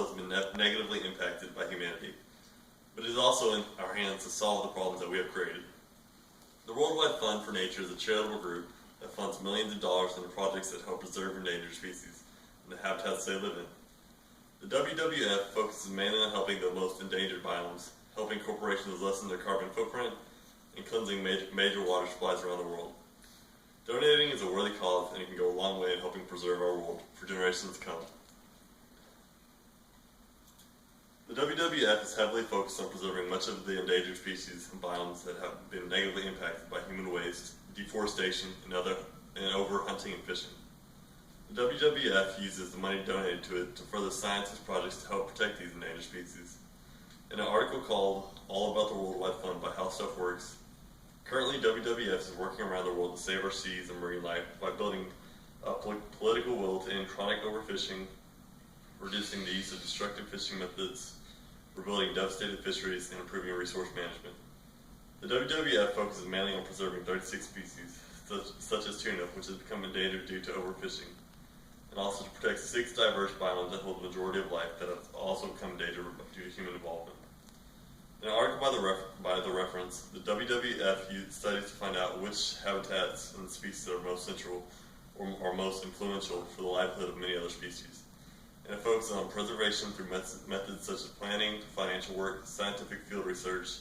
has been negatively impacted by humanity, but it is also in our hands to solve the problems that we have created. The Worldwide Fund for Nature is a charitable group that funds millions of dollars into projects that help preserve endangered species and the habitats they live in. The WWF focuses mainly on helping the most endangered biomes, helping corporations lessen their carbon footprint, and cleansing major water supplies around the world. Donating is a worthy cause, and it can go a long way in helping preserve our world for generations to come. The WWF is heavily focused on preserving much of the endangered species and biomes that have been negatively impacted by human waste, deforestation, and overhunting and fishing. The WWF uses the money donated to it to further science projects to help protect these endangered species. In an article called All About the Worldwide Fund by How Stuff Works, currently WWF is working around the world to save our seas and marine life by building a political will to end chronic overfishing, reducing the use of destructive fishing methods, rebuilding devastated fisheries, and improving resource management. The WWF focuses mainly on preserving 36 species, such as tuna, which has become endangered due to overfishing, and also to protect 6 diverse biomes that hold the majority of life that have also become endangered due to human involvement. In an article by the reference, the WWF used studies to find out which habitats and species are most central or most influential for the livelihood of many other species. And it focuses on preservation through methods such as planning, financial work, scientific field research,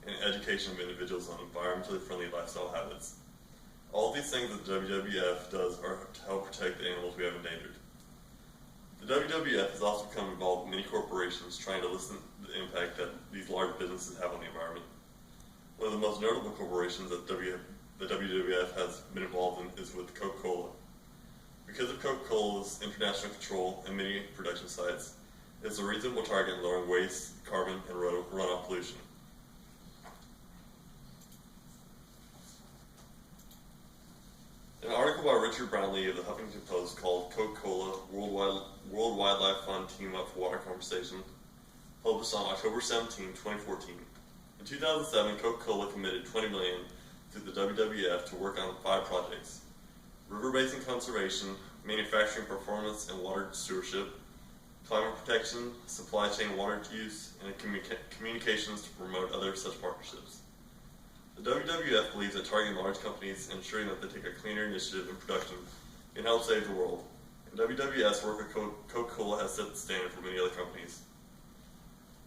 and education of individuals on environmentally friendly lifestyle habits. All of these things that the WWF does are to help protect the animals we have endangered. The WWF has also become involved in many corporations trying to lessen the impact that these large businesses have on the environment. One of the most notable corporations that the WWF has been involved in is with Coca-Cola. Because of Coca-Cola's international control and many production sites, it is a reasonable target in lowering waste, carbon, and runoff pollution. In an article by Richard Brownlee of the Huffington Post called Coca-Cola World Wildlife Fund Team Up for Water Conversation, published on October 17, 2014. In 2007, Coca-Cola committed $20 million to the WWF to work on 5 projects: river basin conservation, manufacturing performance and water stewardship, climate protection, supply chain water use, and communications to promote other such partnerships. The WWF believes that targeting large companies and ensuring that they take a cleaner initiative in production can help save the world. And WWF's work with Coca-Cola has set the standard for many other companies.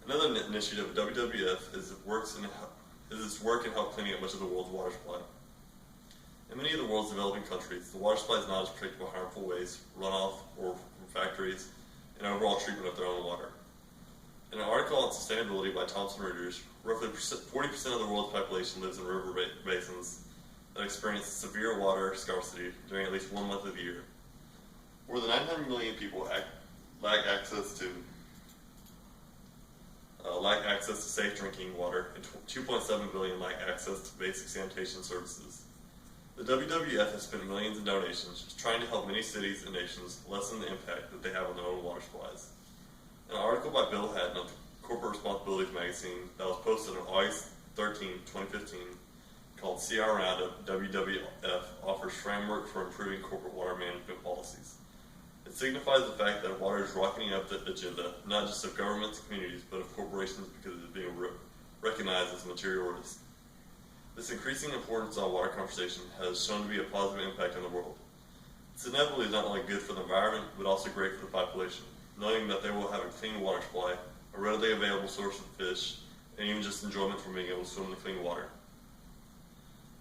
Another initiative of WWF is its work in help cleaning up much of the world's water supply. In many of the world's developing countries, the water supply is not as protected by harmful waste, runoff, or from factories, and overall treatment of their own water. In an article on sustainability by Thomson Reuters, roughly 40% of the world's population lives in river basins that experience severe water scarcity during at least 1 month of the year. More than 900 million people lack access to safe drinking water, and 2.7 billion lack access to basic sanitation services. The WWF has spent millions in donations trying to help many cities and nations lessen the impact that they have on their own water supplies. An article by Bill Hatton of Corporate Responsibilities magazine that was posted on August 13, 2015, called CR Roundup, WWF offers framework for improving corporate water management policies. It signifies the fact that water is rocketing up the agenda, not just of governments and communities, but of corporations because it is being recognized as a material risk. This increasing importance on water conservation has shown to be a positive impact on the world. This inevitably is not only good for the environment, but also great for the population, knowing that they will have a clean water supply, a readily available source of fish, and even just enjoyment from being able to swim in the clean water.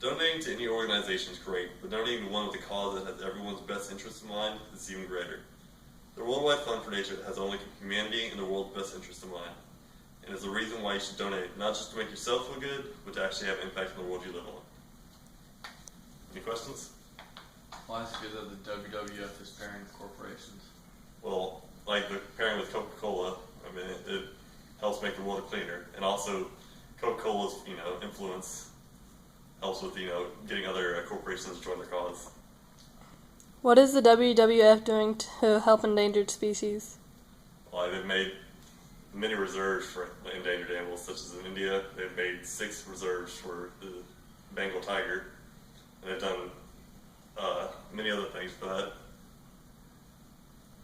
Donating to any organization is great, but donating to one with a cause that has everyone's best interests in mind is even greater. The Worldwide Fund for Nature has only humanity and the world's best interests in mind, and is the reason why you should donate, not just to make yourself feel good, but to actually have impact on the world you live on. Any questions? Why is it good that the WWF is pairing corporations? Well, like the pairing with Coca-Cola, I mean, it helps make the world cleaner, and also Coca-Cola's, influence helps with, getting other corporations to join their cause. What is the WWF doing to help endangered species? Well, they've made many reserves for endangered animals, such as in India. They've made 6 reserves for the Bengal tiger, and they've done many other things for that.